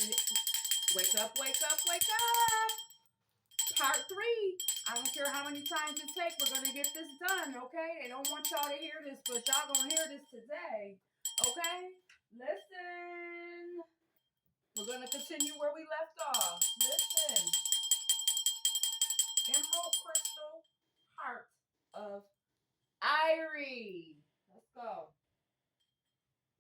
Wake up, wake up, wake up. Part 3. I don't care how many times it takes. We're going to get this done, okay? They don't want y'all to hear this, but y'all going to hear this today, okay? Listen. We're going to continue where we left off. Listen. Emerald crystal heart of EIRE. Let's go.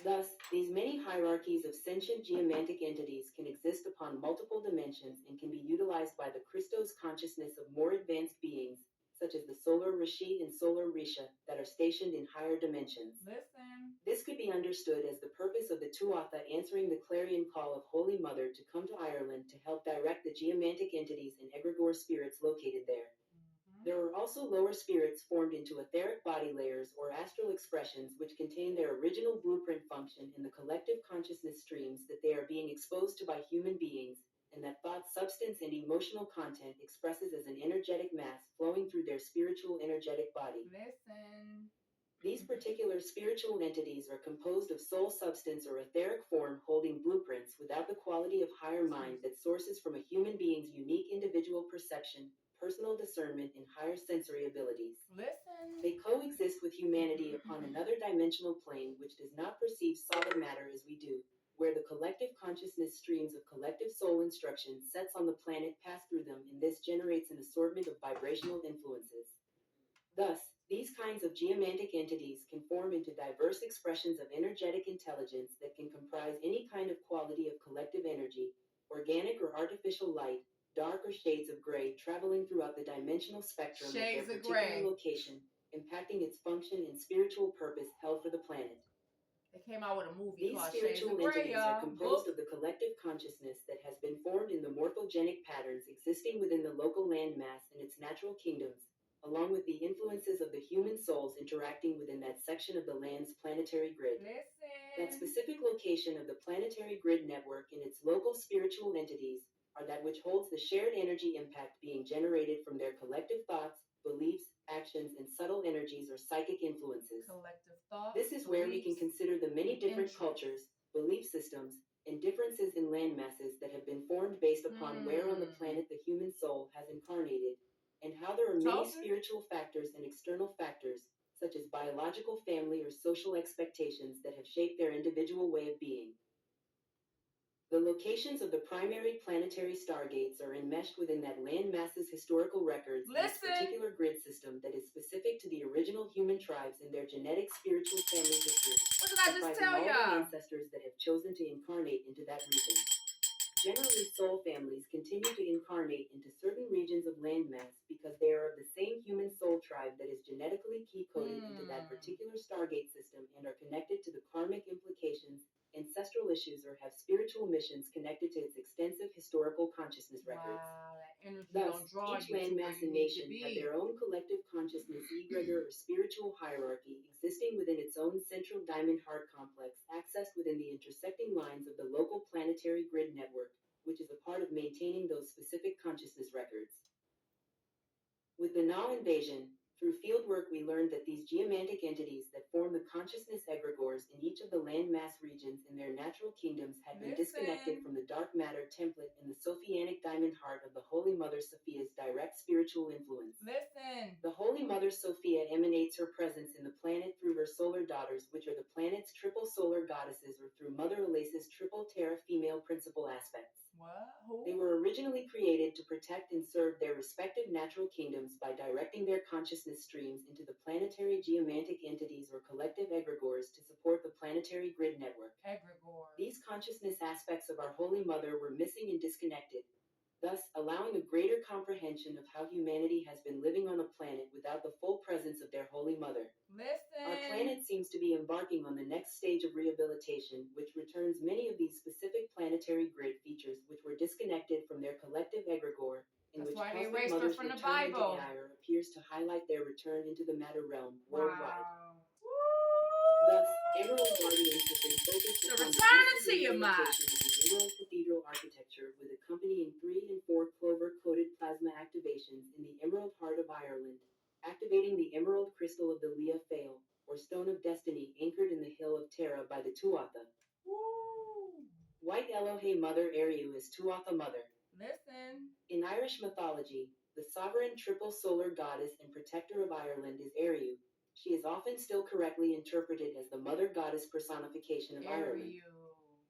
Thus, these many hierarchies of sentient geomantic entities can exist upon multiple dimensions and can be utilized by the Christos consciousness of more advanced beings, such as the Solar Rishi and Solar Risha, that are stationed in higher dimensions. Listen. This could be understood as the purpose of the Tuatha answering the clarion call of Holy Mother to come to Ireland to help direct the geomantic entities and egregore spirits located there. There are also lower spirits formed into etheric body layers or astral expressions which contain their original blueprint function in the collective consciousness streams that they are being exposed to by human beings, and that thought, substance, and emotional content expresses as an energetic mass flowing through their spiritual energetic body. Listen. These particular spiritual entities are composed of soul substance or etheric form holding blueprints without the quality of higher mind that sources from a human being's unique individual perception, personal discernment, and higher sensory abilities. Listen. They coexist with humanity upon another dimensional plane which does not perceive solid matter as we do, where the collective consciousness streams of collective soul instruction sets on the planet pass through them, and this generates an assortment of vibrational influences. Thus, these kinds of geomantic entities can form into diverse expressions of energetic intelligence that can comprise any kind of quality of collective energy, organic or artificial light, dark or shades of gray, traveling throughout the dimensional spectrum of their particular location, impacting its function and spiritual purpose held for the planet. They came out with a movie These called spiritual Shades of Grey, entities are composed of the collective consciousness that has been formed in the morphogenic patterns existing within the local landmass and its natural kingdoms, along with the influences of the human souls interacting within that section of the land's planetary grid. That specific location of the planetary grid network and its local spiritual entities are that which holds the shared energy impact being generated from their collective thoughts, beliefs, actions, and subtle energies or psychic influences. Collective thoughts. This is where we can consider the many different cultures, belief systems, and differences in land masses that have been formed based upon where on the planet the human soul has incarnated, and how there are many spiritual factors and external factors, such as biological, family, or social expectations that have shaped their individual way of being. The locations of the primary planetary stargates are enmeshed within that land mass's historical records in a particular grid system that is specific to the original human tribes and their genetic spiritual family history. What did I just tell all the y'all? ancestors that have chosen to incarnate into that region. Generally, soul families continue to incarnate into certain regions of landmass because they are of the same human soul tribe that is genetically key-coded into that particular stargate system and are connected to the karmic implications, ancestral issues, or have spiritual missions connected to its extensive historical consciousness records. Wow, that energy Thus, don't draw each you to where landmass you and need to nation be. have their own collective consciousness egregor or spiritual hierarchy existing within its own central diamond heart complex, accessed within the intersecting lines of the local planetary grid network, which is a part of maintaining those specific consciousness records. With the Na invasion, through fieldwork we learned that these geomantic entities that form the consciousness egregores in each of the landmass regions in their natural kingdoms had been disconnected from the dark matter template in the Sophianic diamond heart of the Holy Mother Sophia's direct spiritual influence. The Holy Mother Sophia emanates her presence in the planet through her solar daughters, which are the planet's triple solar goddesses, or through Mother Alace's triple Terra female principal aspects. They were originally created to protect and serve their respective natural kingdoms by directing their consciousness streams into the planetary geomantic entities or collective egregores to support the planetary grid network. These consciousness aspects of our Holy Mother were missing and disconnected, thus allowing a greater comprehension of how humanity has been living on a planet without the full presence of their Holy Mother. Our planet seems to be embarking on the next stage of rehabilitation, which returns many of these specific planetary grid features which were disconnected from their collective egregore, in which Cosmic Mother's return into EIRE appears to highlight their return into the matter realm worldwide. Thus, Emerald Guardians have been focused on the rehabilitation of the Emerald Cathedral architecture with accompanying 3 and 4 clover-coated plasma activations in the Emerald Heart of Ireland, activating the Emerald Crystal of the Lea Fail, or Stone of Destiny, anchored in the Hill of Terra by the Tuatha. White elements Elohei Mother Eriu is Tuatha Mother. Listen. In Irish mythology, the sovereign triple solar goddess and protector of Ireland is Eriu. She is often still correctly interpreted as the mother goddess personification of Ireland.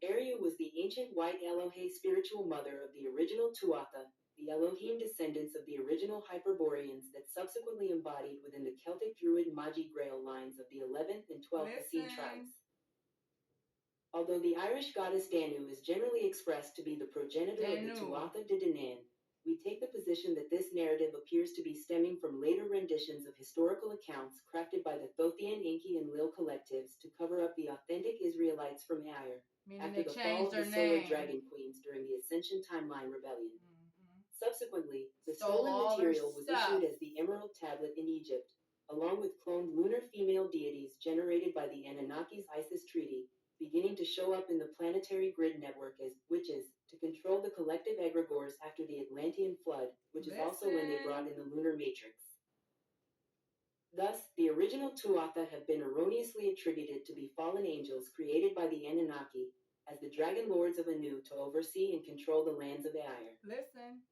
Eriu was the ancient white Elohei spiritual mother of the original Tuatha, the Elohim descendants of the original Hyperboreans that subsequently embodied within the Celtic Druid Magi Grail lines of the 11th and 12th Essene tribes. Although the Irish goddess Danu is generally expressed to be the progenitor of the Tuatha de Danann, we take the position that this narrative appears to be stemming from later renditions of historical accounts crafted by the Thothian, Enki, and Lil collectives to cover up the authentic Israelites from EIRE after the fall of the Solar Dragon Queens during the Ascension Timeline Rebellion. Subsequently, the stolen material was issued as the Emerald Tablet in Egypt, along with cloned lunar female deities generated by the Anunnaki's Isis Treaty, beginning to show up in the planetary grid network as witches to control the collective egregores after the Atlantean flood, which is also when they brought in the lunar matrix. Thus, the original Tuatha have been erroneously attributed to be fallen angels created by the Anunnaki as the dragon lords of Anu to oversee and control the lands of EIRE.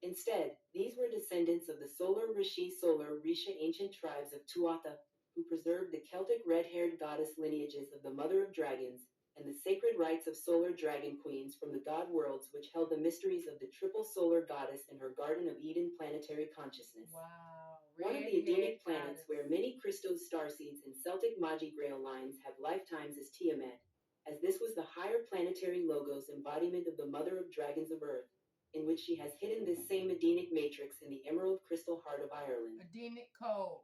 Instead, these were descendants of the Solar Rishi Solar Risha ancient tribes of Tuatha, who preserved the Celtic red-haired goddess lineages of the Mother of Dragons and the sacred rites of solar dragon queens from the god worlds which held the mysteries of the triple solar goddess and her Garden of Eden planetary consciousness. Wow. One of the Edenic planets where many Chrystal starseeds and Celtic Magi Grail lines have lifetimes is Tiamat, as this was the higher planetary logos embodiment of the Mother of Dragons of Earth, in which she has hidden this same Edenic matrix in the emerald crystal heart of Ireland. Edenic codes.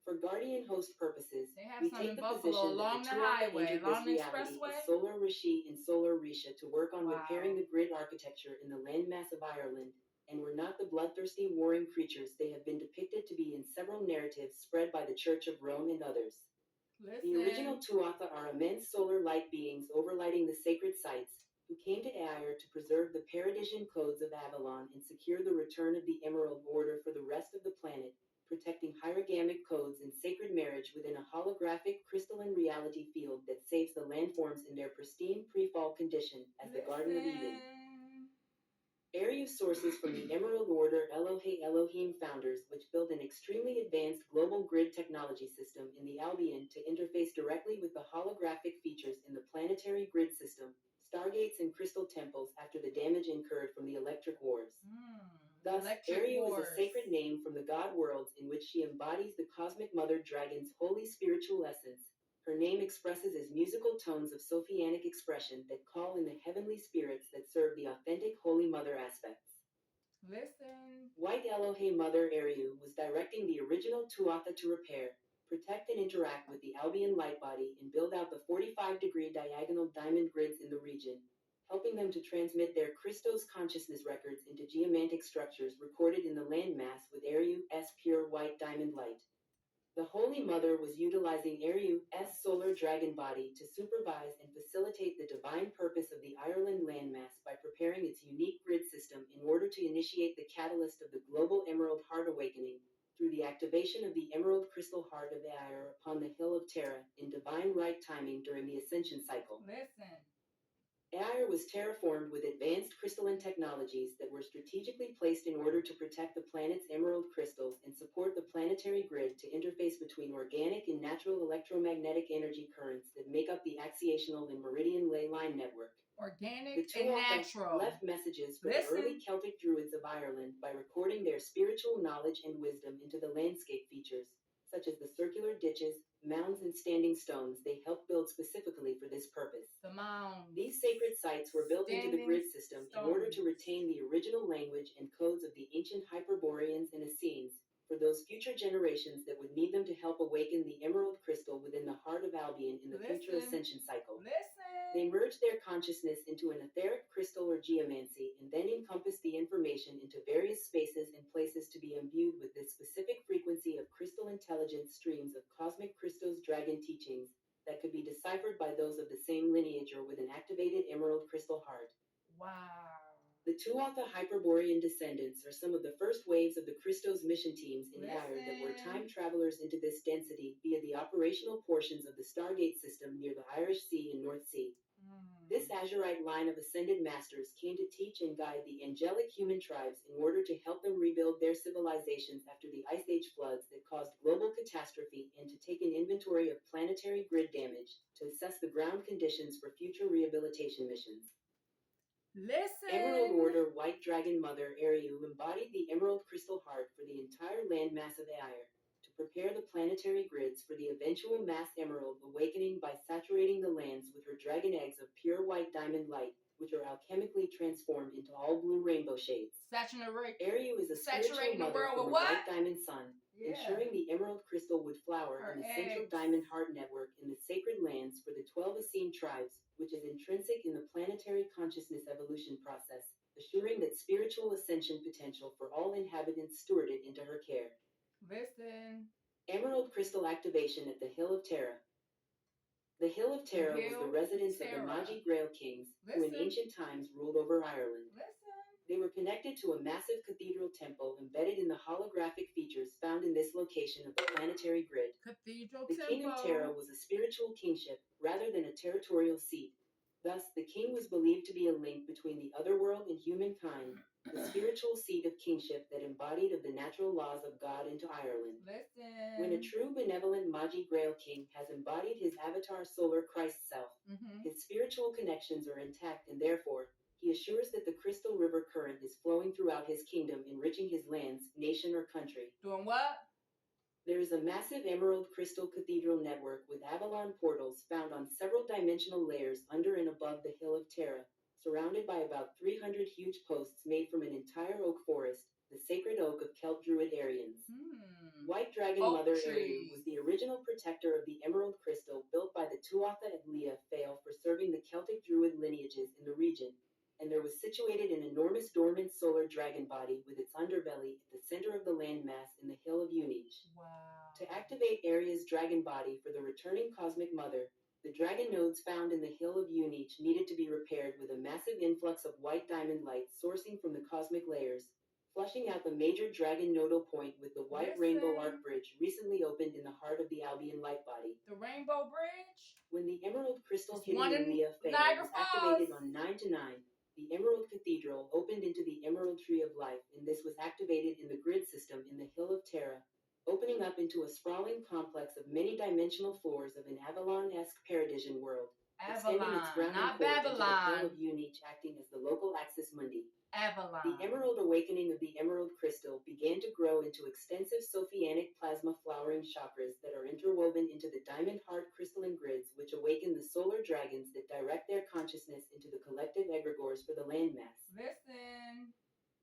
For guardian host purposes, we take the position that the Tuatha entered this reality as Solar Rishi and Solar Risha to work on repairing the grid architecture in the landmass of Ireland, and were not the bloodthirsty warring creatures they have been depicted to be in several narratives spread by the Church of Rome and others. The original Tuatha are immense solar light beings overlighting the sacred sites, who came to EIRE to preserve the Paradisian codes of Avalon and secure the return of the Emerald Order for the rest of the planet, protecting hierogamic codes and sacred marriage within a holographic crystalline reality field that saves the landforms in their pristine pre-fall condition as the Garden of Eden. Eriu sources from the Emerald Order Elohei Elohim founders, which built an extremely advanced global grid technology system in the Albion to interface directly with the holographic features in the planetary grid system, stargates and crystal temples after the damage incurred from the Electric Wars. Thus, Eriu is a sacred name from the god worlds in which she embodies the cosmic mother dragon's holy spiritual essence. Her name expresses as musical tones of Sophianic expression that call in the heavenly spirits that serve the authentic Holy Mother aspects. White Elohei Mother Eriu was directing the original Tuatha to repair, protect and interact with the Albion light body and build out the 45-degree diagonal diamond grids in the region, helping them to transmit their Christos consciousness records into geomantic structures recorded in the landmass with Eriu's pure white diamond light. The Holy Mother was utilizing Eriu's solar dragon body to supervise and facilitate the divine purpose of the Ireland landmass by preparing its unique grid system in order to initiate the catalyst of the global Emerald Heart Awakening through the activation of the Emerald Crystal Heart of EIRE upon the Hill of Terra in divine right timing during the Ascension cycle. EIRE was terraformed with advanced crystalline technologies that were strategically placed in order to protect the planet's emerald crystals and support the planetary grid to interface between organic and natural electromagnetic energy currents that make up the axiational and meridian ley line network. Organic The and Tuatha natural. left messages for the early Celtic Druids of Ireland by recording their spiritual knowledge and wisdom into the landscape features, such as the circular ditches, mounds, and standing stones they helped build specifically for this purpose. The mounds. These sacred sites were built into the grid system in order to retain the original language and codes of the ancient Hyperboreans and Essenes for those future generations that would need them to help awaken the emerald crystal within the heart of Albion in the future ascension cycle. They merged their consciousness into an etheric crystal or geomancy and then encompassed the information into various spaces and places to be imbued with this specific frequency of crystal intelligence streams of cosmic Christos dragon teachings that could be deciphered by those of the same lineage or with an activated emerald crystal heart. Wow. The Tuatha Hyperborean descendants are some of the first waves of the Christos mission teams in EIRE that were time travelers into this density via the operational portions of the Stargate system near the Irish Sea and North Sea. This Azurite line of ascended masters came to teach and guide the angelic human tribes in order to help them rebuild their civilizations after the Ice Age floods that caused global catastrophe and to take an inventory of planetary grid damage to assess the ground conditions for future rehabilitation missions. Listen. Emerald Order White Dragon Mother Ariu embodied the Emerald Crystal Heart for the entire landmass of EIRE, to prepare the planetary grids for the eventual mass emerald awakening by saturating the lands with her dragon eggs of pure white diamond light, which are alchemically transformed into all blue rainbow shades. Ariu is a spiritual mother from the white diamond sun, ensuring the emerald crystal would flower in the central diamond heart network in the sacred lands for the 12 Essene tribes, which is intrinsic in the planetary consciousness evolution process, assuring that spiritual ascension potential for all inhabitants stewarded into her care. Listen. Emerald crystal activation at the Hill of Terra. The Hill of Terra was the residence of the Magi Grail kings, who in ancient times ruled over Ireland. They were connected to a massive cathedral temple embedded in the holographic features found in this location of the planetary grid. The King of Terra was a spiritual kingship rather than a territorial seat. Thus, the king was believed to be a link between the otherworld and humankind, the spiritual seat of kingship that embodied of the natural laws of God into Ireland. When a true benevolent Magi Grail king has embodied his avatar solar Christ self, his spiritual connections are intact and therefore, he assures that the crystal river current is flowing throughout his kingdom, enriching his lands, nation, or country. Doing what? There is a massive emerald crystal cathedral network with Avalon portals found on several dimensional layers under and above the Hill of Terra, surrounded by about 300 huge posts made from an entire oak forest, the sacred oak of Celt Druid Aryans. White Dragon Mother Ariu was the original protector of the emerald crystal built by the Tuatha and Leah Fail for serving the Celtic Druid lineages in the region, and there was situated an enormous dormant solar dragon body with its underbelly at the center of the landmass in the Hill of Unich. Wow. To activate Aria's dragon body for the returning Cosmic Mother, the dragon nodes found in the Hill of Unich needed to be repaired with a massive influx of white diamond light sourcing from the cosmic layers, flushing out the major dragon nodal point with the White Rainbow Arc Bridge recently opened in the heart of the Albion light body. The Rainbow Bridge? When the emerald crystal hidden in Leah Fail was activated on 9/9, the Emerald Cathedral opened into the Emerald Tree of Life, and this was activated in the grid system in the Hill of Terra, opening up into a sprawling complex of many-dimensional floors of an Avalon-esque paradisian world, extending its grounding cord into the Hill of Unich, acting as the local axis mundi. The emerald awakening of the emerald crystal began to grow into extensive Sophianic plasma flowering chakras that are interwoven into the diamond heart crystalline grids, which awaken the solar dragons that direct their consciousness into the collective egregores for the landmass. Listen.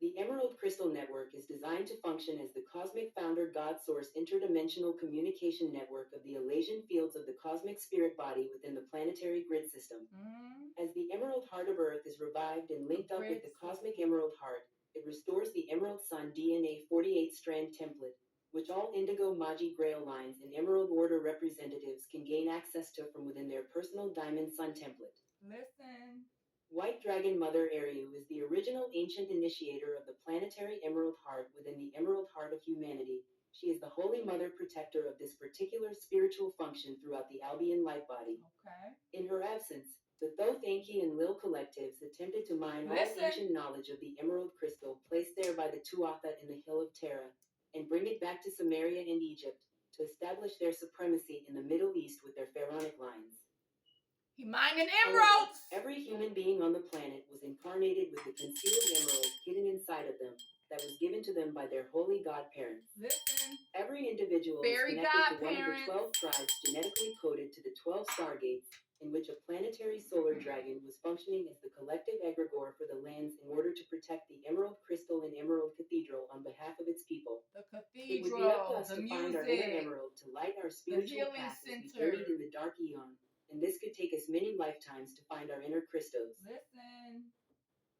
The Emerald Crystal Network is designed to function as the cosmic founder God Source interdimensional communication network of the Elasian fields of the cosmic spirit body within the planetary grid system. As the Emerald Heart of Earth is revived and linked up with the cosmic Emerald Heart, it restores the Emerald Sun DNA 48-strand template, which all Indigo Magi Grail lines and Emerald Order representatives can gain access to from within their personal Diamond Sun template. Listen. White Dragon Mother Ariu is the original ancient initiator of the planetary Emerald Heart within the Emerald Heart of humanity. She is the Holy Mother protector of this particular spiritual function throughout the Albion light body. Okay. In her absence, the Thoth Enki and Lil collectives attempted to mine all ancient knowledge of the Emerald Crystal placed there by the Tuatha in the Hill of Terra, and bring it back to Samaria and Egypt, to establish their supremacy in the Middle East with their pharaonic lines. He mining However, emeralds! every human being on the planet was incarnated with the concealed emerald hidden inside of them, that was given to them by their holy godparents. Listen. Every individual is connected to one of the 12 tribes genetically coded to the 12 stargates, in which a planetary solar dragon was functioning as the collective egregore for the lands in order to protect the Emerald Crystal and Emerald Cathedral on behalf of its people. The It would be up to cathedral, us the to music, find our inner emerald to light our spiritual healing path as we center. journeyed in the dark eon, and this could take us many lifetimes to find our inner Christos. Listen.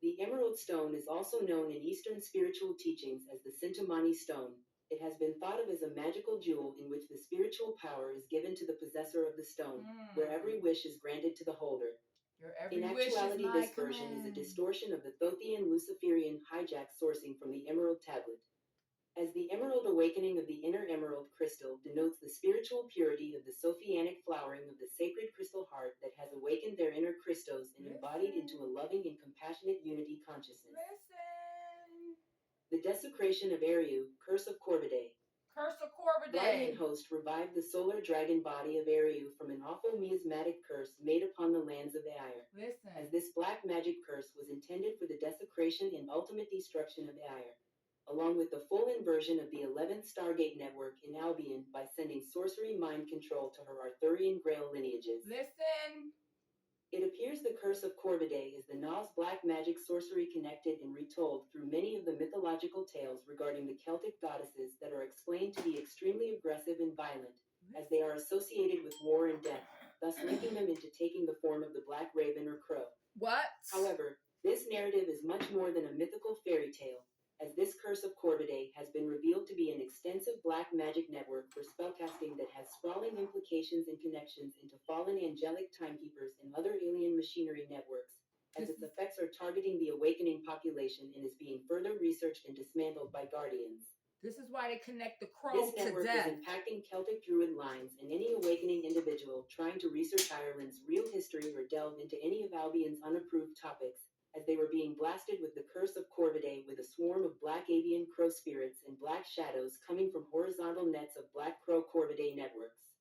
The Emerald Stone is also known in Eastern spiritual teachings as the Sintamani Stone. It has been thought of as a magical jewel in which the spiritual power is given to the possessor of the stone, where every wish is granted to the holder. In actuality, this version is a distortion of the Thothian Luciferian hijack sourcing from the Emerald Tablet. As the emerald awakening of the inner emerald crystal denotes the spiritual purity of the Sophianic flowering of the sacred crystal heart that has awakened their inner Christos and embodied into a loving and compassionate unity consciousness. Listen. The desecration of Eriu, curse of Corvidae. Curse of Corvidae. Guardian host revived the solar dragon body of Eriu from an awful miasmatic curse made upon the lands of EIRE. Listen. As this black magic curse was intended for the desecration and ultimate destruction of EIRE, along with the full inversion of the 11th Stargate network in Albion by sending sorcery mind control to her Arthurian Grail lineages. Listen. It appears the curse of Corvidae is the Nas black magic sorcery connected and retold through many of the mythological tales regarding the Celtic goddesses that are explained to be extremely aggressive and violent, as they are associated with war and death, thus linking them into taking the form of the black raven or crow. What? However, this narrative is much more than a mythical fairy tale, as this curse of Corvidae has been revealed to be an extensive black magic network for spellcasting that has sprawling implications and connections into fallen angelic timekeepers and other alien machinery networks, as its effects are targeting the awakening population and is being further researched and dismantled by Guardians. This is why they connect the crow This to network death. is impacting Celtic Druid lines and any awakening individual trying to research Ireland's real history or delve into any of Albion's unapproved topics, as they were being blasted with the curse of Corvidae with a swarm of black avian crow spirits and black shadows coming from horizontal nets of black crow Corvidae networks.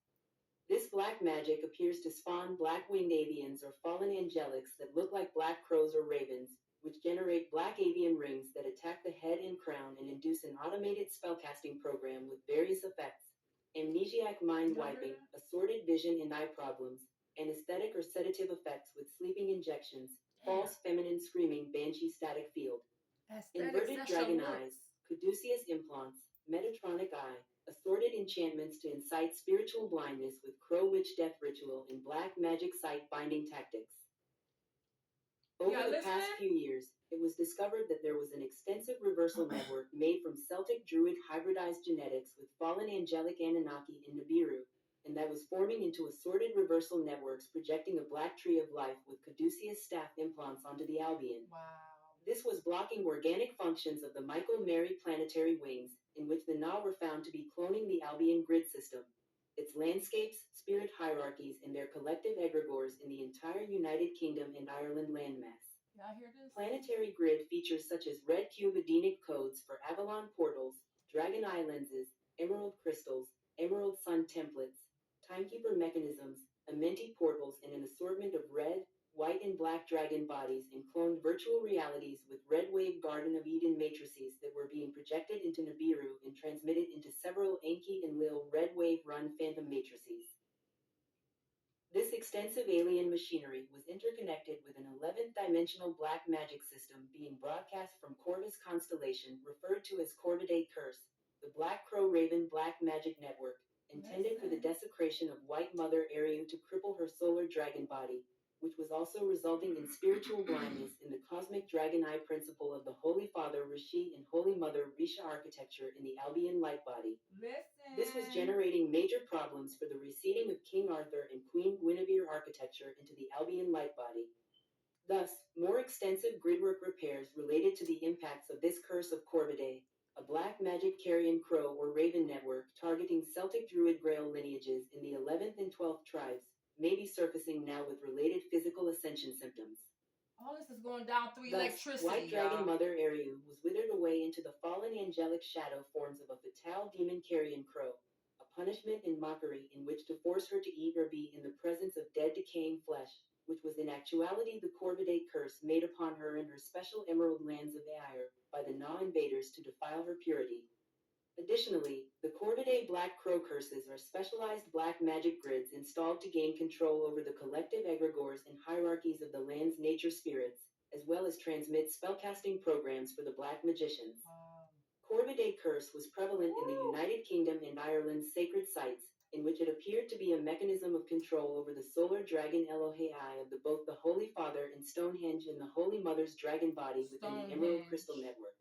This black magic appears to spawn black-winged avians or fallen angelics that look like black crows or ravens, which generate black avian rings that attack the head and crown and induce an automated spellcasting program with various effects: amnesiac mind wiping, assorted vision and eye problems, anesthetic or sedative effects with sleeping injections, false feminine screaming banshee static field, inverted dragon eyes, caduceus implants, metatronic eye, assorted enchantments to incite spiritual blindness with crow witch death ritual and black magic sight binding tactics. Over the past few years, it was discovered that there was an extensive reversal network made from Celtic Druid hybridized genetics with fallen angelic Anunnaki in Nibiru, and that was forming into assorted reversal networks projecting a black tree of life with caduceus staff implants onto the Albion. Wow. This was blocking organic functions of the Michael Mary planetary wings, in which the Na were found to be cloning the Albion grid system, its landscapes, spirit hierarchies, and their collective egregores in the entire United Kingdom and Ireland landmass. Y'all hear this? Planetary grid features such as red cube Edenic codes for Avalon portals, dragon eye lenses, emerald crystals, emerald sun templates, timekeeper mechanisms, amenti portals, and an assortment of red, white, and black dragon bodies and cloned virtual realities with red wave Garden of Eden matrices that were being projected into Nibiru and transmitted into several Enki and Lil red wave run phantom matrices. This extensive alien machinery was interconnected with an 11th dimensional black magic system being broadcast from Corvus constellation referred to as Corvidae Curse, the Black Crow Raven Black Magic Network, intended for the desecration of White Mother Eriu to cripple her solar dragon body, which was also resulting in spiritual blindness in the cosmic dragon eye principle of the Holy Father Rishi and Holy Mother Risha architecture in the Albion light body. This was generating major problems for the reseeding of King Arthur and Queen Guinevere architecture into the Albion light body. Thus, more extensive gridwork repairs related to the impacts of this curse of Corvidae, a black magic carrion crow or raven network targeting Celtic Druid Grail lineages in the 11th and 12th tribes, may be surfacing now with related physical ascension symptoms. All this is going down through Thus, electricity. White Dragon Mother Eriu was withered away into the fallen angelic shadow forms of a fatal demon carrion crow, a punishment and mockery in which to force her to eat or be in the presence of dead decaying flesh, which was in actuality the Corvidae curse made upon her and her special emerald lands of EIRE by the Na invaders to defile her purity. Additionally, the Corvidae Black Crow curses are specialized black magic grids installed to gain control over the collective egregores and hierarchies of the land's nature spirits, as well as transmit spellcasting programs for the black magicians. Corvidae curse was prevalent in the United Kingdom and Ireland's sacred sites, in which it appeared to be a mechanism of control over the solar dragon Elohei of both the Holy Father and Stonehenge and the Holy Mother's dragon body within the Emerald Crystal Network.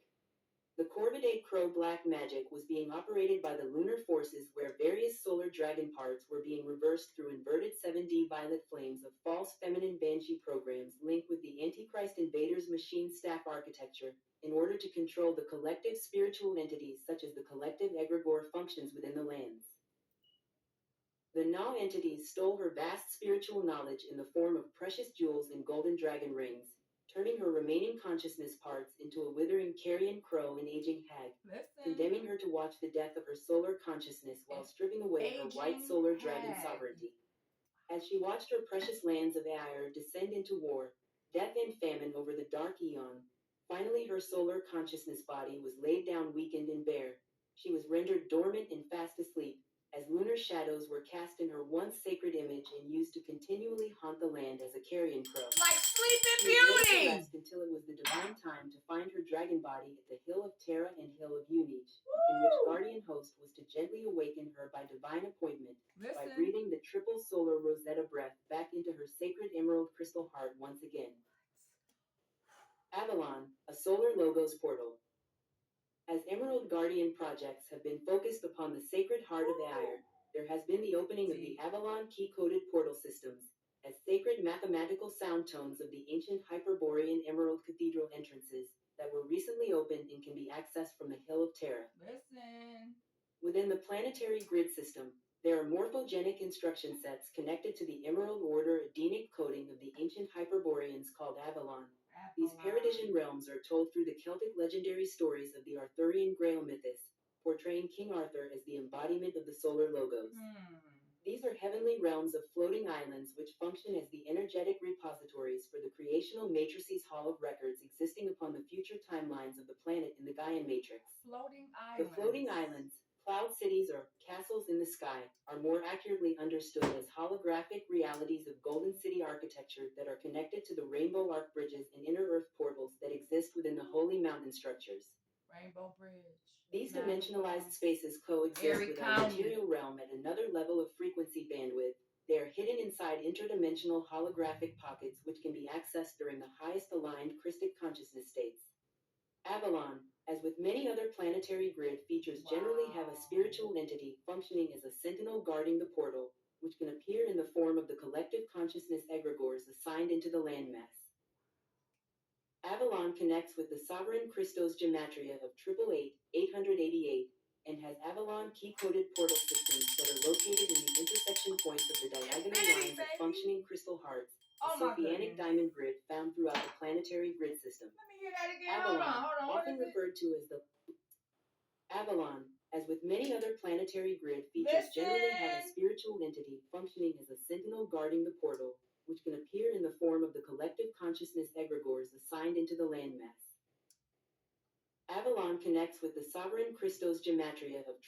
The Corvidae Crow Black Magic was being operated by the lunar forces, where various solar dragon parts were being reversed through inverted 7D violet flames of false feminine banshee programs linked with the Antichrist invaders' machine staff architecture in order to control the collective spiritual entities such as the collective egregore functions within the lands. The Na entities stole her vast spiritual knowledge in the form of precious jewels and golden dragon rings, turning her remaining consciousness parts into a withering carrion crow and aging hag, condemning her to watch the death of her solar consciousness while stripping away her white solar dragon sovereignty. As she watched her precious lands of EIRE descend into war, death and famine over the dark eon, finally her solar consciousness body was laid down weakened and bare. She was rendered dormant and fast asleep, as lunar shadows were cast in her once sacred image and used to continually haunt the land as a carrion crow. Like Sleeping She was laid to Beauty. rest until it was the divine time to find her dragon body at the Hill of Terra and Hill of Unich, in which Guardian Host was to gently awaken her by divine appointment, by breathing the triple solar Rosetta breath back into her sacred emerald crystal heart once again. Avalon, a solar logos portal. As Emerald Guardian projects have been focused upon the sacred heart of EIRE, there has been the opening of the Avalon key-coded portal systems, as sacred mathematical sound tones of the ancient Hyperborean Emerald Cathedral entrances that were recently opened and can be accessed from the Hill of Terra. Within the planetary grid system, there are morphogenic instruction sets connected to the Emerald Order Adenic coding of the ancient Hyperboreans called Avalon. These paradisian realms are told through the Celtic legendary stories of the Arthurian Grail mythos, portraying King Arthur as the embodiment of the solar logos. These are heavenly realms of floating islands which function as the energetic repositories for the creational matrices hall of records existing upon the future timelines of the planet in the Gaian matrix. The floating islands, cloud cities or castles in the sky, are more accurately understood as holographic realities of Golden City architecture that are connected to the Rainbow Arc bridges and inner Earth portals that exist within the holy mountain structures. Rainbow Bridge. These dimensionalized spaces coexist with our material realm at another level of frequency bandwidth. They are hidden inside interdimensional holographic pockets which can be accessed during the highest aligned Christic consciousness states. Avalon, as with many other planetary grid features, generally have a spiritual entity functioning as a sentinel guarding the portal, which can appear in the form of the collective consciousness egregores assigned into the landmass. Avalon connects with the sovereign Christos gematria of 888, and has Avalon key-coded portal systems that are located in the intersection points of the diagonal lines of functioning crystal hearts, the Sophianic diamond grid found throughout the planetary grid system. Let me hear that again. Avalon, Hold on. often referred to as the Avalon, as with many other planetary grid features, generally have a spiritual entity functioning as a sentinel guarding the portal, which can appear in the form of the collective consciousness egregores assigned into the landmass. Avalon connects with the sovereign Christos gematria of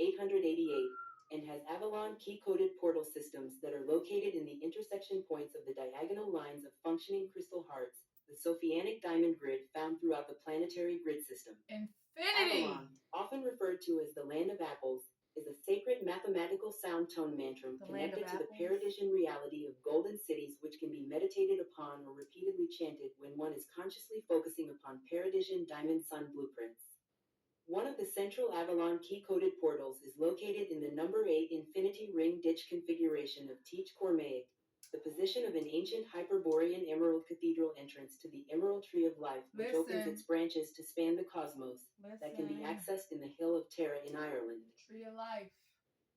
888, and has Avalon key-coded portal systems that are located in the intersection points of the diagonal lines of functioning crystal hearts, the Sophianic diamond grid found throughout the planetary grid system. Infinity. Avalon, often referred to as the Land of Apples, is a sacred mathematical sound tone mantram connected to the paradisian reality of golden cities which can be meditated upon or repeatedly chanted when one is consciously focusing upon paradisian diamond sun blueprints. One of the central Avalon key-coded portals is located in the number 8 infinity ring ditch configuration of Teach Cormaic, the position of an ancient Hyperborean Emerald Cathedral entrance to the Emerald Tree of Life, which opens its branches to span the cosmos, that can be accessed in the Hill of Terra in Ireland. Tree of Life.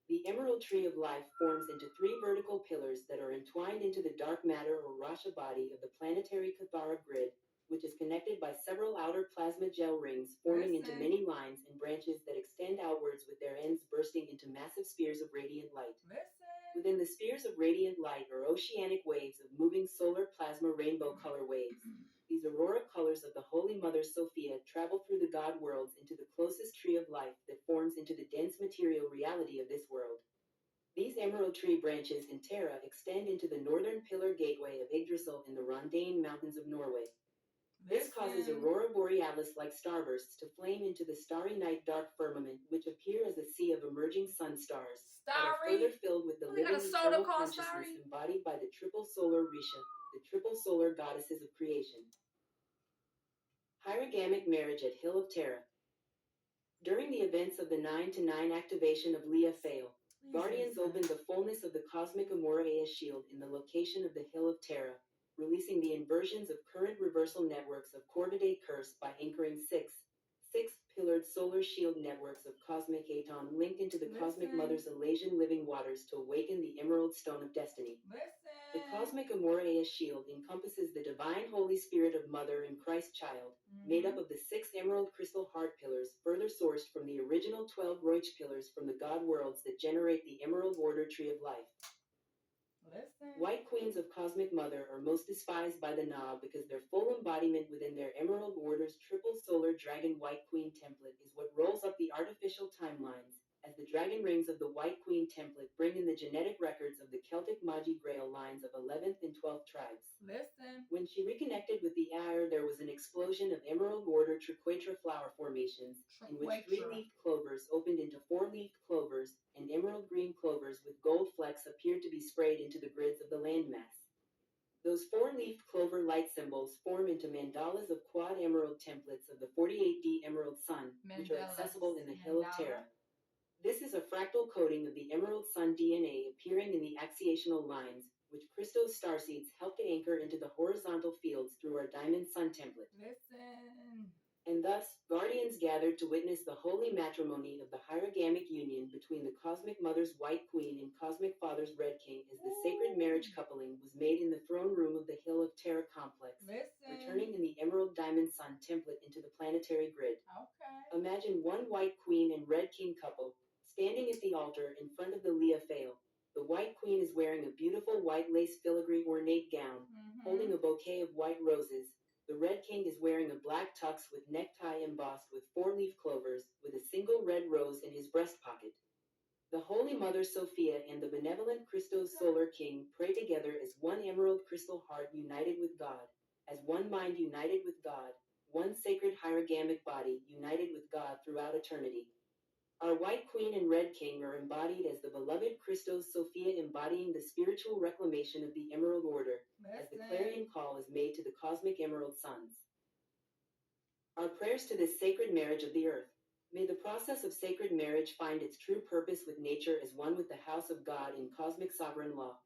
The Emerald Tree of Life forms into 3 vertical pillars that are entwined into the dark matter or Rasha body of the planetary Cathara grid, which is connected by several outer plasma gel rings forming into many lines and branches that extend outwards with their ends bursting into massive spheres of radiant light. Within the spheres of radiant light are oceanic waves of moving solar plasma rainbow color waves. These aurora colors of the Holy Mother Sophia travel through the God worlds into the closest tree of life that forms into the dense material reality of this world. These emerald tree branches in Terra extend into the northern pillar gateway of Yggdrasil in the Rondane Mountains of Norway. This causes aurora borealis-like starbursts to flame into the starry night dark firmament, which appear as a sea of emerging sun stars, that are further filled with the living eternal consciousness embodied by the triple solar Risha, the triple solar goddesses of creation. Hierogamic marriage at Hill of Terra. During the events of the 9 to 9 activation of Leah Fail, Guardians opened the fullness of the cosmic Amorea shield in the location of the Hill of Terra, releasing the inversions of current reversal networks of Corvidae Curse by anchoring six-pillared solar shield networks of cosmic Aton linked into the Cosmic Mother's Elasian living waters to awaken the Emerald Stone of Destiny. The cosmic Amorea shield encompasses the divine Holy Spirit of Mother and Christ Child, made up of the 6 emerald crystal heart pillars, further sourced from the original 12 Roach pillars from the God worlds that generate the Emerald Order Tree of Life. White Queens of Cosmic Mother are most despised by the Nah because their full embodiment within their Emerald Order's triple solar dragon White Queen template is what rolls up the artificial timelines, as the dragon rings of the White Queen template bring in the genetic records of the Celtic Magi Grail lines of 11th and 12th tribes. When she reconnected with the EIRE, there was an explosion of Emerald Order triquetra flower formations, in which 3-leafed clovers opened into 4-leafed clovers, and emerald green clovers with gold flecks appeared to be sprayed into the grids of the landmass. Those 4-leafed clover light symbols form into mandalas of quad emerald templates of the 48D Emerald Sun, which are accessible in the Hill of Terra. This is a fractal coding of the Emerald Sun DNA appearing in the axiational lines, which Chrystal starseeds help to anchor into the horizontal fields through our Diamond Sun template. And thus, Guardians gathered to witness the holy matrimony of the hierogamic union between the Cosmic Mother's White Queen and Cosmic Father's Red King as the sacred marriage coupling was made in the throne room of the Hill of Terra complex, returning in the Emerald Diamond Sun template into the planetary grid. Imagine one White Queen and Red King couple standing at the altar in front of the Leah Fail. The White Queen is wearing a beautiful white lace filigree ornate gown, holding a bouquet of white roses. The Red King is wearing a black tux with necktie embossed with 4-leaf clovers, with a single red rose in his breast pocket. The Holy Mother Sophia and the benevolent Christos Solar King pray together as one emerald crystal heart united with God, as one mind united with God, one sacred hierogamic body united with God throughout eternity. Our White Queen and Red King are embodied as the beloved Christos Sophia embodying the spiritual reclamation of the Emerald Order, as the clarion call is made to the cosmic Emerald Suns. Our prayers to this sacred marriage of the earth. May the process of sacred marriage find its true purpose with nature as one with the house of God in cosmic sovereign law.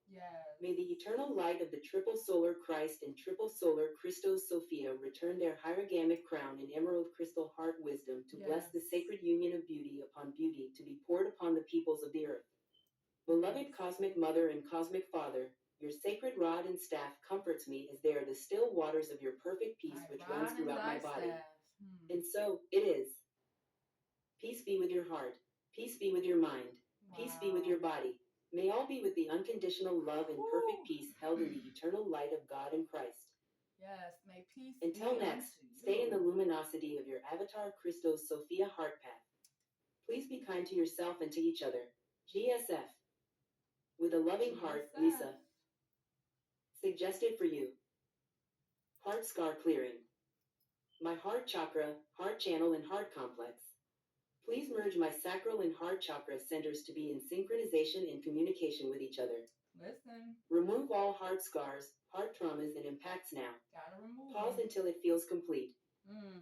May the eternal light of the triple solar Christ and triple solar Christos Sophia return their hierogamic crown and emerald crystal heart wisdom to bless the sacred union of beauty upon beauty to be poured upon the peoples of the earth. Beloved Cosmic Mother and Cosmic Father, your sacred rod and staff comforts me as they are the still waters of your perfect peace which runs throughout my body. And so, it is. Peace be with your heart. Peace be with your mind. Peace be with your body. May all be with the unconditional love and perfect peace held in the eternal light of God and Christ. May peace Until be next, unto you. stay in the luminosity of your avatar Christos Sophia heart path. Please be kind to yourself and to each other. GSF. With a loving heart, GSF. Lisa. Suggested for you. Heart scar clearing. My heart chakra, heart channel, and heart complex. Please merge my sacral and heart chakra centers to be in synchronization and communication with each other. Remove all heart scars, heart traumas, and impacts now. Gotta remove Pause them. until it feels complete.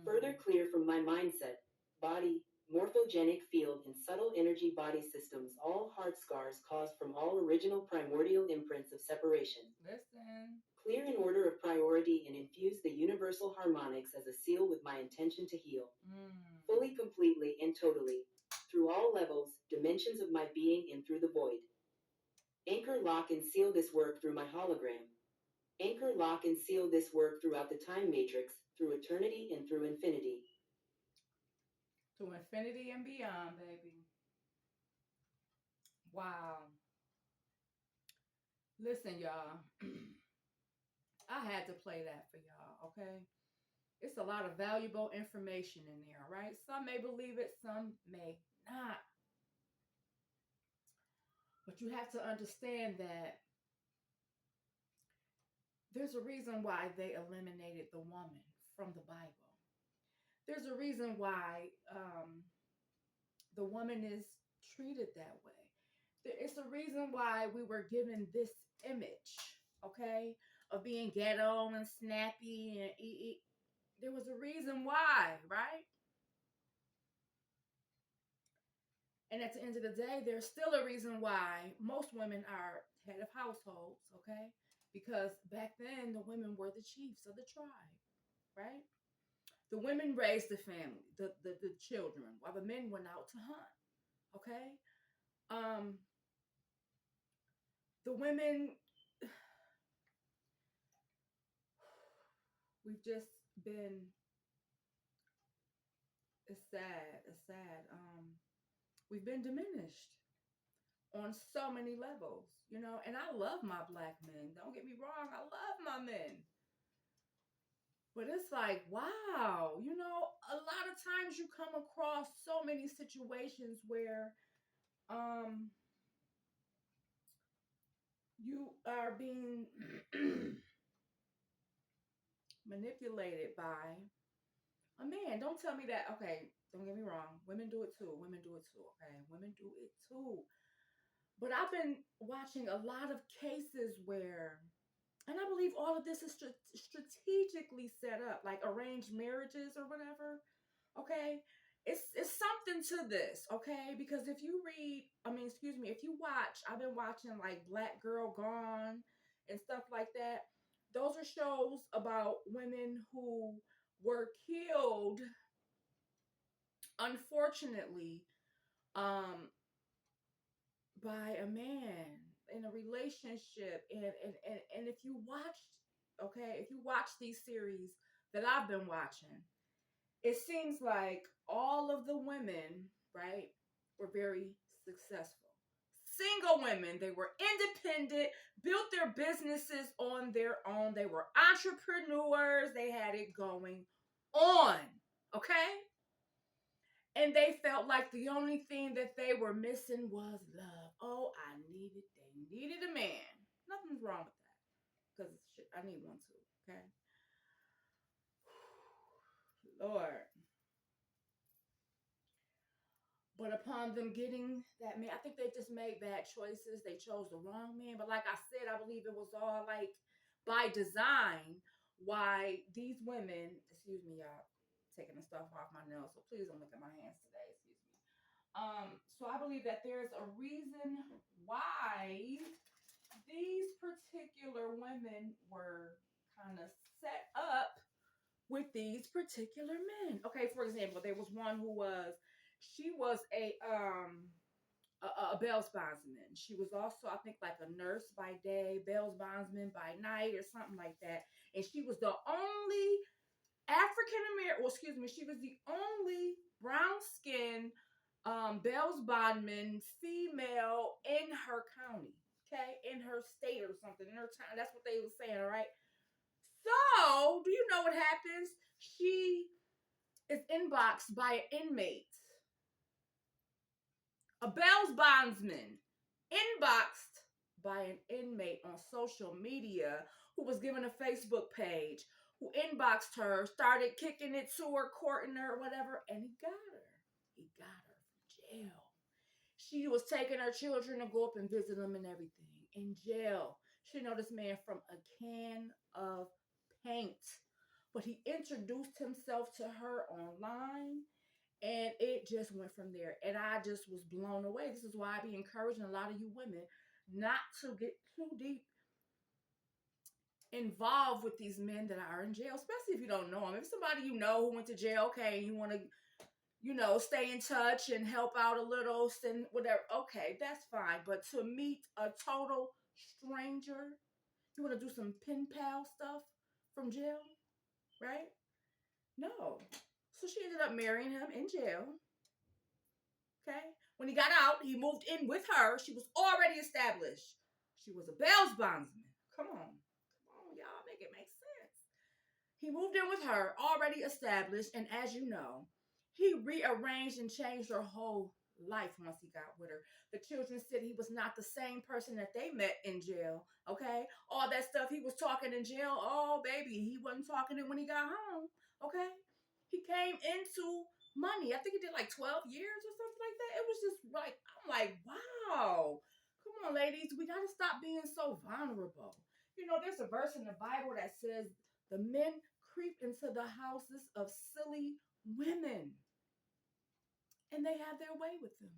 Further clear from my mindset, body, morphogenic field, and subtle energy body systems all heart scars caused from all original primordial imprints of separation. Clear in order of priority and infuse the universal harmonics as a seal with my intention to heal. Fully, completely, and totally. Through all levels, dimensions of my being and through the void. Anchor, lock, and seal this work through my hologram. Anchor, lock, and seal this work throughout the time matrix, through eternity and through infinity. To infinity and beyond, baby. Wow. Listen, y'all. I had to play that for y'all, okay? It's a lot of valuable information in there, right? Some may believe it, some may not. But you have to understand that there's a reason why they eliminated the woman from the Bible. There's a reason why the woman is treated that way. It's a reason why we were given this image, okay, of being ghetto and snappy and There was a reason why, right? And at the end of the day, there's still a reason why most women are head of households, okay? Because back then, the women were the chiefs of the tribe, right? The women raised the family, the children, while the men went out to hunt, okay? Um, the women, we've just been, it's sad, it's sad. We've been diminished on so many levels, you know, and I love my black men. Don't get me wrong, I love my men. But it's like, wow, you know, a lot of times you come across so many situations where um you are being manipulated by a man. Don't tell me that, okay, don't get me wrong. Women do it too. Women do it too, okay? Women do it too. But I've been watching a lot of cases where, and I believe all of this is strategically set up, like arranged marriages or whatever. Okay, it's something to this. Okay, because if you read, I mean, excuse me, if you watch, I've been watching like Black Girl Gone and stuff like that. Those are shows about women who were killed, unfortunately, um, by a man in a relationship. And if you watched, okay, if you watch these series that I've been watching, it seems like all of the women, right, were very successful. Single women, they were independent, built their businesses on their own. They were entrepreneurs, they had it going on, okay? And they felt like the only thing that they were missing was love. Oh, they needed a man. Nothing's wrong with that. Because I need one too, okay? Lord. But upon them getting that man, I think they just made bad choices. They chose the wrong man. But like I said, I believe it was all like by design why these women, excuse me, y'all, taking the stuff off my nails. So please don't look at my hands today. Excuse me. So I believe that there's a reason why these particular women were kind of set up with these particular men. Okay, for example, there was one who was, she was a Bell's bondsman. She was also, I think, like a nurse by day, Bell's bondsman by night, or something like that. And she was the only African American, well, excuse me, she was the only brown skinned Bell's bondman female in her county, okay, in her state or something, in her town. That's what they were saying, all right? So, do you know what happens? She is inboxed by an inmate, a Bell's bondsman, inboxed by an inmate on social media who was given a Facebook page, who inboxed her, started kicking it to her, courting her, whatever, and he got her. He got her from jail. She was taking her children to go up and visit them and everything in jail. She know this man from a can of paint. But he introduced himself to her online and it just went from there. And I just was blown away. This is why I be encouraging a lot of you women not to get too deep involved with these men that are in jail, especially if you don't know them. If somebody you know who went to jail, okay, you want to, you know, stay in touch and help out a little, send whatever, okay, that's fine. But to meet a total stranger, you want to do some pen pal stuff from jail, right? No. So she ended up marrying him in jail. Okay. When he got out, he moved in with her. She was already established. She was a Bell's bondsman. Come on. Come on, y'all. Make it make sense. He moved in with her, already established. And as you know, he rearranged and changed her whole life once he got with her. The children said he was not the same person that they met in jail. Okay. All that stuff he was talking in jail. Oh, baby. He wasn't talking it when he got home. Okay. He came into money. I think he did like 12 years or something like that. It was just like, I'm like, wow. Come on, ladies. We got to stop being so vulnerable. You know, there's a verse in the Bible that says the men creep into the houses of silly women, and they have their way with them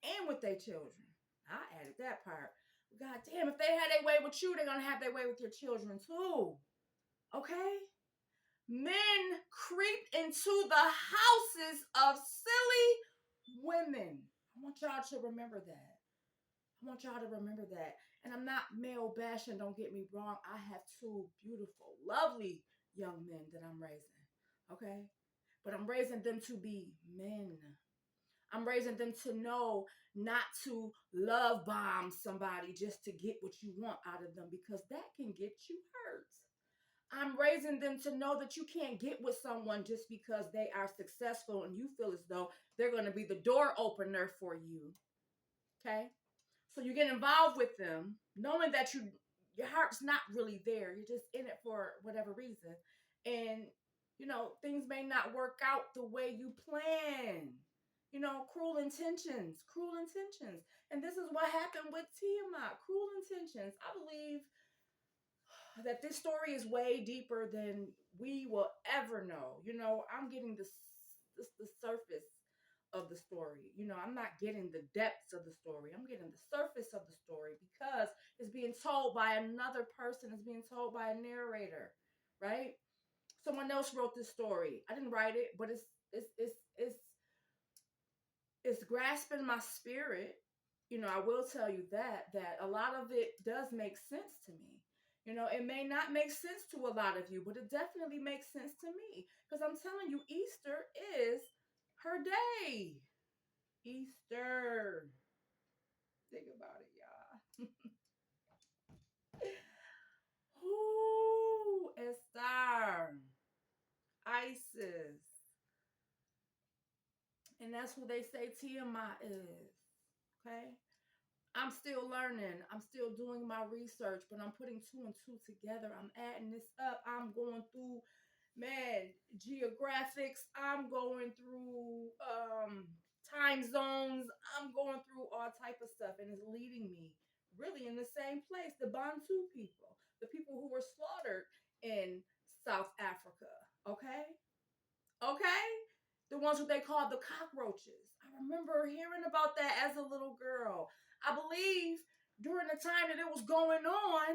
and with their children. I added that part. God damn, if they had their way with you, they're gonna have their way with your children too. Okay? Men creep into the houses of silly women. I want y'all to remember that. I want y'all to remember that. And I'm not male bashing, don't get me wrong. I have two beautiful, lovely young men that I'm raising. Okay? But I'm raising them to be men. I'm raising them to know not to love bomb somebody just to get what you want out of them, because that can get you hurt. I'm raising them to know that you can't get with someone just because they are successful and you feel as though they're going to be the door opener for you. Okay? So you get involved with them knowing that your heart's not really there. You're just in it for whatever reason. And things may not work out the way you plan. Cruel intentions, cruel intentions. And this is what happened with Tiamat, cruel intentions. I believe that this story is way deeper than we will ever know. I'm getting the surface of the story. I'm not getting the depths of the story. I'm getting the surface of the story because it's being told by another person. It's being told by a narrator, right? Someone else wrote this story. I didn't write it, but it's grasping my spirit. I will tell you that a lot of it does make sense to me. It may not make sense to a lot of you, but it definitely makes sense to me, because I'm telling you, Easter is her day. Easter. Think about it, y'all. Ooh, Esther. Isis. And that's who they say Tiamat is. Okay? I'm still learning. I'm still doing my research, but I'm putting two and two together. I'm adding this up. I'm going through, geographics. I'm going through time zones. I'm going through all type of stuff, and it's leading me really in the same place. The Bantu people, the people who were slaughtered in South Africa. Okay? Okay? The ones who they called the cockroaches. I remember hearing about that as a little girl. I believe during the time that it was going on,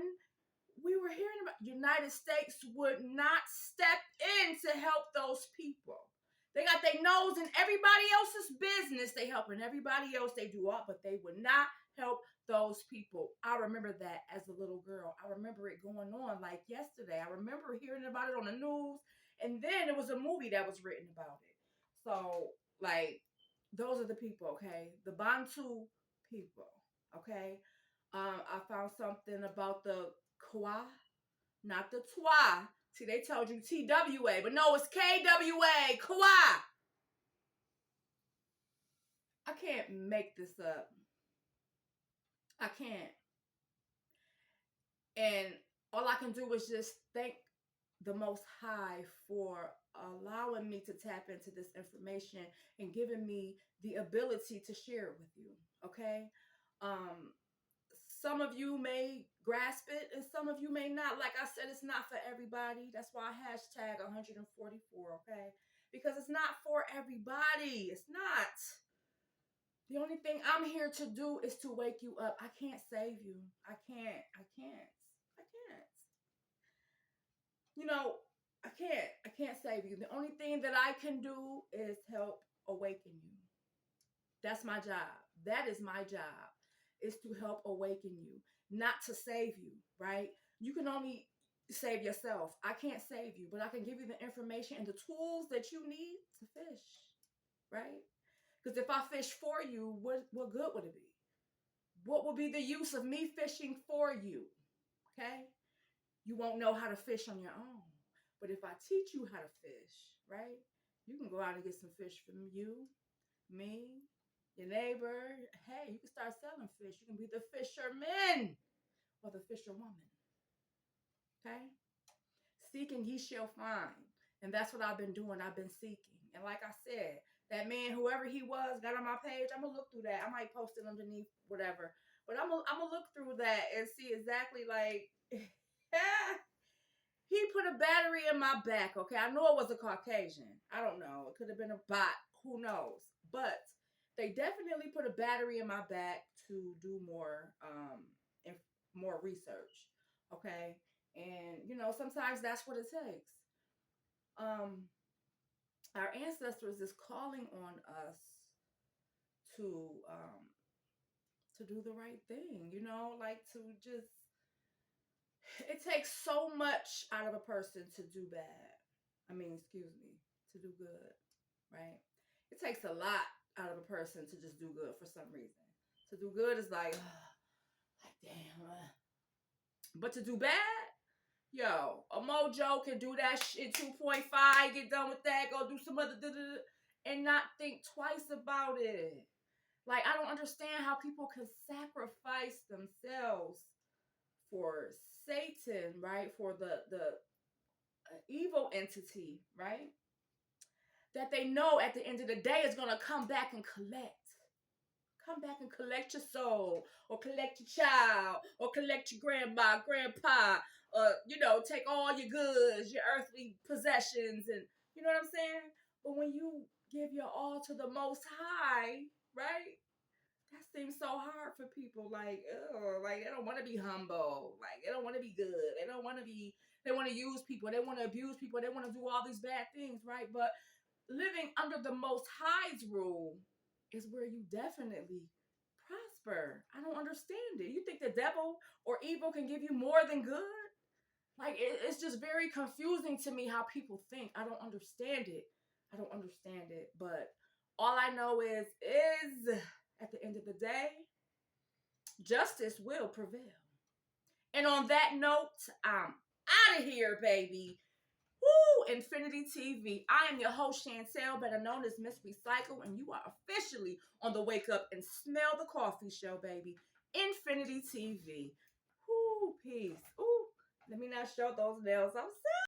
we were hearing about United States would not step in to help those people. They got their nose in everybody else's business. They helping everybody else. They do all, but they would not help those people. I remember that as a little girl. I remember it going on like yesterday. I remember hearing about it on the news, and then there was a movie that was written about it. So, those are the people, okay? The Bantu people, okay? I found something about the Kwa, not the Twa. See, they told you TWA, but no, it's KWA, Kwa. I can't make this up. I can't. And all I can do is just thank the Most High for allowing me to tap into this information and giving me the ability to share it with you. Okay. Some of you may grasp it and some of you may not. Like I said, it's not for everybody. That's why I hashtag 144. Okay. Because it's not for everybody. It's not. The only thing I'm here to do is to wake you up. I can't save you. I can't. I can't save you. The only thing that I can do is help awaken you. That's my job. That is my job, is to help awaken you, not to save you, right? You can only save yourself. I can't save you, but I can give you the information and the tools that you need to fish, right? Because if I fish for you, what good would it be? What would be the use of me fishing for you? Okay? You won't know how to fish on your own. But if I teach you how to fish, right? You can go out and get some fish from you, me, your neighbor. Hey, you can start selling fish. You can be the fisherman or the fisherwoman. Okay? Seeking ye shall find. And that's what I've been doing. I've been seeking. And like I said, that man, whoever he was, got on my page. I'm going to look through that. I might post it underneath, whatever. But I'm going to look through that and see exactly He put a battery in my back, okay? I know it was a Caucasian. I don't know. It could have been a bot. Who knows? But they definitely put a battery in my back to do more research, okay? And sometimes that's what it takes. Um our ancestors is calling on us to do the right thing, like to just it takes so much out of a person to do bad. I mean, excuse me, to do good, right? It takes a lot out of a person to just do good for some reason. To do good is like damn. But to do bad, yo, a mojo can do that shit 2.5, get done with that, go do some other and not think twice about it. Like, I don't understand how people can sacrifice themselves for Satan, right? For the evil entity, right? That they know at the end of the day is gonna come back and collect. Come back and collect your soul, or collect your child, or collect your grandma, grandpa, take all your goods, your earthly possessions, and you know what I'm saying? But when you give your all to the Most High, right? That seems so hard for people. Like, like they don't want to be humble. Like they don't want to be good. They don't want to be. They want to use people. They want to abuse people. They want to do all these bad things, right? But living under the Most High's rule is where you definitely prosper. I don't understand it. You think the devil or evil can give you more than good? Like it's just very confusing to me how people think. I don't understand it. I don't understand it. But all I know is at the end of the day, justice will prevail. And on that note, I'm out of here, baby. Woo! Infinity TV. I am your host, Chantel, better known as Miss Recycle, and you are officially on the Wake Up and Smell the Coffee show, baby. Infinity TV. Woo! Peace. Ooh, let me not show those nails. I'm